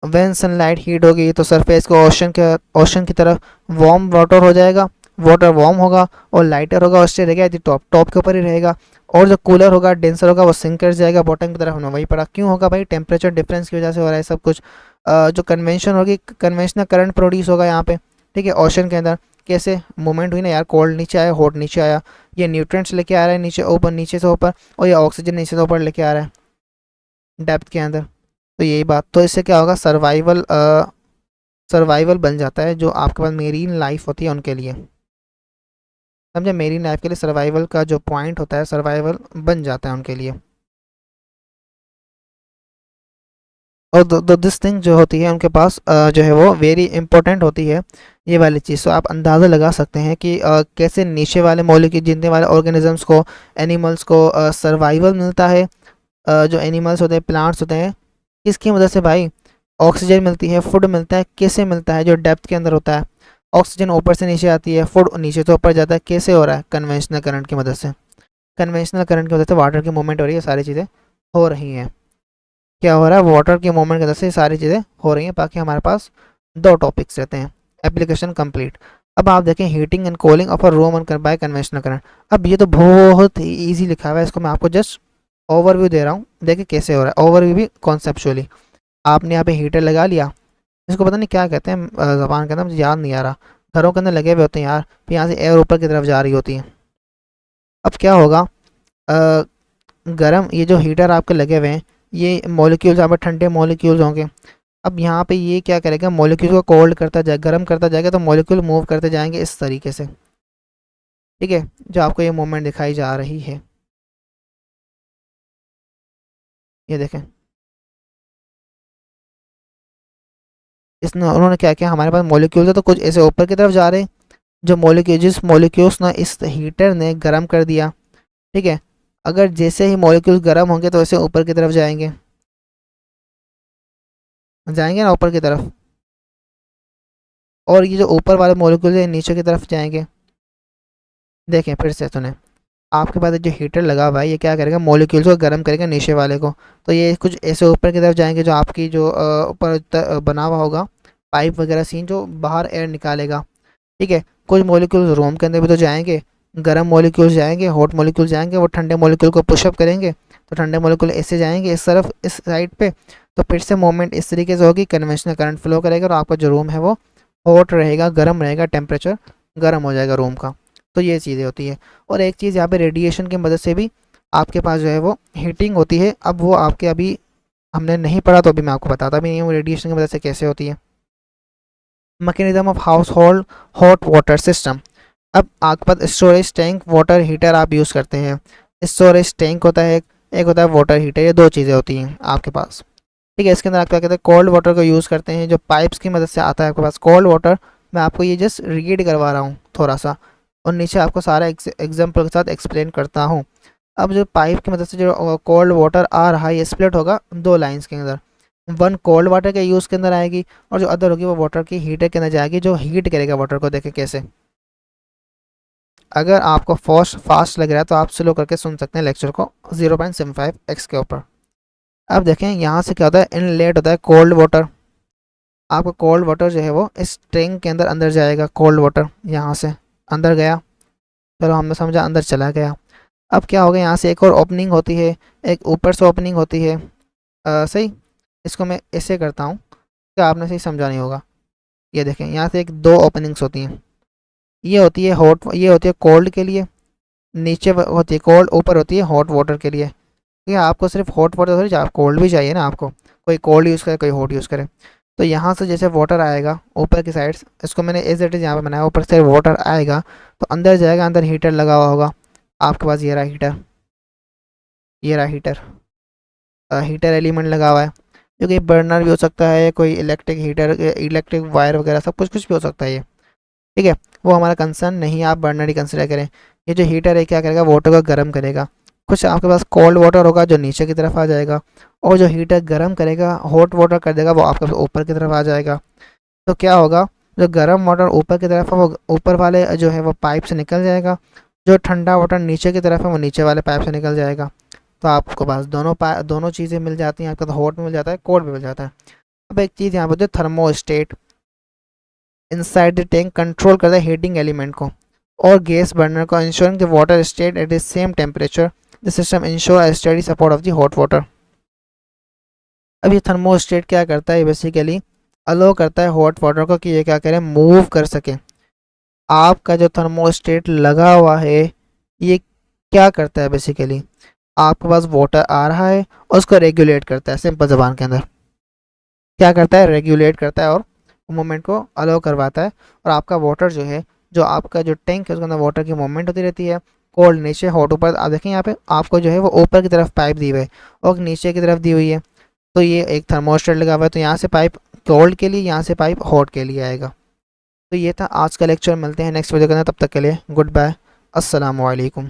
व्हेन सनलाइट हीट होगी तो सरफेस को ओशन की तरफ वार्म वाटर हो जाएगा, वाटर वार्म होगा और लाइटर होगा, और स्टे रहेगा टॉप के ऊपर ही रहेगा। और जो कूलर होगा, डेंसर होगा, वो सिंक कर जाएगा बॉटम की तरफ। हमने वही पढ़ा, क्यों होगा भाई, टेम्परेचर डिफरेंस की वजह से हो रहा है सब कुछ। जो कन्वेंशन होगी, कन्वेंशनल करंट प्रोड्यूस होगा यहाँ पे, ठीक है, ओशन के अंदर। कैसे मूवमेंट हुई ना यार, कोल्ड नीचे आया, हॉट नीचे आया, ये न्यूट्रिएंट्स लेके आ रहा है नीचे ऊपर, नीचे से ऊपर, और ये ऑक्सीजन नीचे से ऊपर लेके आ रहा है डेप्थ के अंदर। तो यही बात, तो इससे क्या होगा, सर्वाइवल बन जाता है जो आपके पास मेरीन लाइफ होती है उनके लिए। समझे? मेरीन लाइफ के लिए सर्वाइवल का जो पॉइंट होता है, सर्वाइवल बन जाता है उनके लिए। और दिस थिंग जो होती है उनके पास जो है वो वेरी इंपॉर्टेंट होती है ये वाली चीज़। तो आप अंदाज़ा लगा सकते हैं कि कैसे नीचे वाले मॉलिक्यूल जितने वाले ऑर्गेनिजम्स को, एनिमल्स को सर्वाइवल मिलता है। जो एनिमल्स होते हैं, प्लांट्स होते हैं, किसकी मदद से भाई? ऑक्सीजन मिलती है, फूड मिलता है, कैसे मिलता है? जो डेप्थ के अंदर होता है, ऑक्सीजन ऊपर से नीचे आती है, फूड नीचे से ऊपर जाता है, कैसे हो रहा है? कन्वेंशनल करंट की मदद से। कन्वेंशनल करंट की वजह से वाटर की मूवमेंट हो रही है, सारी चीज़ें हो रही हैं। क्या हो रहा है? वाटर की मूवमेंट की वजह से सारी चीज़ें हो रही हैं। बाकी हमारे पास 2 टॉपिक्स रहते हैं। Application complete. अब आप देखें heating and cooling of a room by conventional current. अब ये तो बहुत ही ईजी लिखा हुआ है, इसको मैं आपको जस्ट ओवरव्यू दे रहा हूँ, देखिए कैसे हो रहा है। ओवरव्यू भी कॉन्सेप्चुअली। आपने यहाँ पे हीटर लगा लिया, इसको पता नहीं क्या कहते हैं ज़बान के अंदर, मुझे याद नहीं आ रहा। घरों के अंदर लगे हुए होते हैं यार, फिर यहाँ से एयर ऊपर की तरफ जा रही होती है। अब क्या होगा? गर्म, ये जो हीटर आपके लगे हुए हैं, ये मॉलिक्यूल्स यहाँ पर ठंडे मॉलिक्यूल्स होंगे। अब यहाँ पे ये क्या करेगा? मॉलिक्यूल को कोल्ड करता जाए, गर्म करता जाएगा, तो मॉलिक्यूल मूव करते जाएंगे इस तरीके से। ठीक है, जो आपको ये मूवमेंट दिखाई जा रही है, ये देखें। इसने उन्होंने क्या किया, हमारे पास मॉलिक्यूल्स है तो कुछ ऐसे ऊपर की तरफ जा रहे हैं, जो मॉलिक्यूल जिस मॉलिक्यूल्स ना इस हीटर ने गर्म कर दिया। ठीक है, अगर जैसे ही मॉलिक्यूल गर्म होंगे तो ऐसे ऊपर की तरफ जाएंगे, जाएंगे ना ऊपर की तरफ। और ये जो ऊपर वाले मॉलिक्यूल है नीचे की तरफ जाएंगे। देखें फिर से सुने, आपके पास जो हीटर लगा हुआ है ये क्या करेगा? मॉलिक्यूल्स को गर्म करेगा नीचे वाले को। तो ये कुछ ऐसे ऊपर की तरफ जाएंगे, जो आपकी जो ऊपर बना हुआ होगा पाइप वगैरह सीन, जो बाहर एयर निकालेगा। ठीक है, कुछ मॉलिक्यूल्स रूम के अंदर भी तो जाएंगे, गर्म मॉलिक्यूल्स जाएंगे, हॉट मॉलिक्यूल्स जाएंगे, वो ठंडे मॉलिक्यूल को पुशअप करेंगे, तो ठंडे मॉलिक्यूल ऐसे जाएंगे इस तरफ, इस साइड पे। तो फिर से मूवमेंट इस तरीके से होगी, कन्वेंशनल करंट फ्लो करेगा और आपका जो रूम है वो हॉट रहेगा, गर्म रहेगा, टेम्परेचर गर्म हो जाएगा रूम का। तो ये चीज़ें होती है। और एक चीज़ यहाँ पे रेडिएशन की मदद से भी आपके पास जो है वो हीटिंग होती है। अब वो आपके अभी हमने नहीं पढ़ा, तो अभी मैं आपको बताता भी नहीं हूँ रेडिएशन की मदद से कैसे होती है। Mechanism of house hold hot water system. अब आपके पास स्टोरेज टैंक, वाटर हीटर आप यूज़ करते हैं। स्टोरेज टैंक होता है एक होता है वाटर हीटर, ये 2 चीज़ें होती हैं आपके पास। ठीक है, इसके अंदर आप क्या कहते हैं? कोल्ड वाटर को यूज़ करते हैं, जो पाइप्स की मदद से आता है आपके पास कोल्ड वाटर। मैं आपको ये जस्ट रीड करवा रहा हूँ थोड़ा सा, और नीचे आपको सारा एग्जाम्पल के साथ एक्सप्लेन करता हूँ। अब जो पाइप की मदद से जो कोल्ड वाटर आ रहा है, ये स्प्लिट होगा 2 लाइन्स के अंदर। 1 कोल्ड वाटर के यूज़ के अंदर आएगी, और जो अदर होगी वो वाटर की हीटर के अंदर जाएगी, जो हीट करेगा वाटर को। देखें कैसे। अगर आपको फास्ट लग रहा है तो आप स्लो करके सुन सकते हैं लेक्चर को 0.75x के ऊपर। अब देखें यहाँ से क्या होता है, इनलेट होता है कोल्ड वाटर। आपका कोल्ड वाटर जो है वो इस टैंक के अंदर अंदर जाएगा, कोल्ड वाटर यहाँ से अंदर गया, चलो हमने समझा अंदर चला गया। अब क्या होगा, यहाँ से एक और ओपनिंग होती है, एक ऊपर से ओपनिंग होती है। सही, इसको मैं ऐसे करता हूँ, क्या आपने सही समझा नहीं होगा। ये देखें, यहाँ से एक 2 ओपनिंग्स होती हैं। ये होती है हॉट, ये होती है कोल्ड के लिए, नीचे होती है कोल्ड, ऊपर होती है हॉट वाटर के लिए। ठीक है, आपको सिर्फ हॉट वाटर थोड़ी चाहिए, कोल्ड भी चाहिए ना आपको। कोई कोल्ड यूज़ करे, कोई हॉट यूज़ करे। तो यहाँ से जैसे वाटर आएगा ऊपर की साइड, इसको मैंने एज इट इज़ यहाँ पे बनाया, ऊपर से वाटर आएगा तो अंदर जाएगा, अंदर हीटर लगा हुआ होगा आपके पास। ये रहा हीटर, ये रहा हीटर, हीटर एलिमेंट लगा हुआ है, जो कि बर्नर भी हो सकता है, कोई इलेक्ट्रिक हीटर, इलेक्ट्रिक वायर वगैरह सब कुछ कुछ भी हो सकता है ये। ठीक है, वो हमारा कंसर्न नहीं है, आप बर्नर ही कंसिडर करें। ये जो हीटर है क्या करेगा? वाटर को गर्म करेगा। कुछ आपके पास कोल्ड वाटर होगा जो नीचे की तरफ आ जाएगा, और जो हीटर गर्म करेगा, हॉट वाटर कर देगा, वो आपके पास ऊपर की तरफ आ जाएगा। तो क्या होगा, जो गर्म वाटर ऊपर की तरफ है वो ऊपर वाले जो है वो पाइप से निकल जाएगा, जो ठंडा वाटर नीचे की तरफ है वो नीचे वाले पाइप से निकल जाएगा। तो आपको पास दोनों चीज़ें मिल जाती हैं, आपका तो हॉट मिल जाता है, कोल्ड भी मिल जाता है। अब एक चीज़ यहाँ पर जो thermostat inside the tank control करता है हीटिंग एलिमेंट को और गैस बर्नर को, ensuring the water state at the same temperature. The system ensure a study support of the hot water. अब ये थर्मोस्टेट क्या करता है? बेसिकली अलो करता है हॉट वाटर को कि ये क्या करें, मूव कर सके। आपका जो थर्मोस्टेट लगा हुआ है ये क्या करता है? बेसिकली आपके पास वाटर आ रहा है और उसको रेगुलेट करता है। सिंपल जबान के अंदर क्या करता है? रेगुलेट करता है और मूवमेंट को अलाउ करवाता है। और आपका वाटर जो है, जो आपका जो टैंक है उसके अंदर वाटर की मूवमेंट होती रहती है। कोल्ड नीचे, हॉट ऊपर। आप देखें यहाँ पे आपको जो है वो ऊपर की तरफ पाइप दी हुई है और नीचे की तरफ दी हुई है। तो ये एक थर्मोस्टेट लगा हुआ है, तो यहाँ से पाइप कोल्ड के लिए, यहाँ से पाइप हॉट के लिए आएगा। तो ये था आज का लेक्चर, मिलते हैं नेक्स्ट वीडियो के अंदर, तब तक के लिए गुड बाय, अस्सलाम वालेकुम।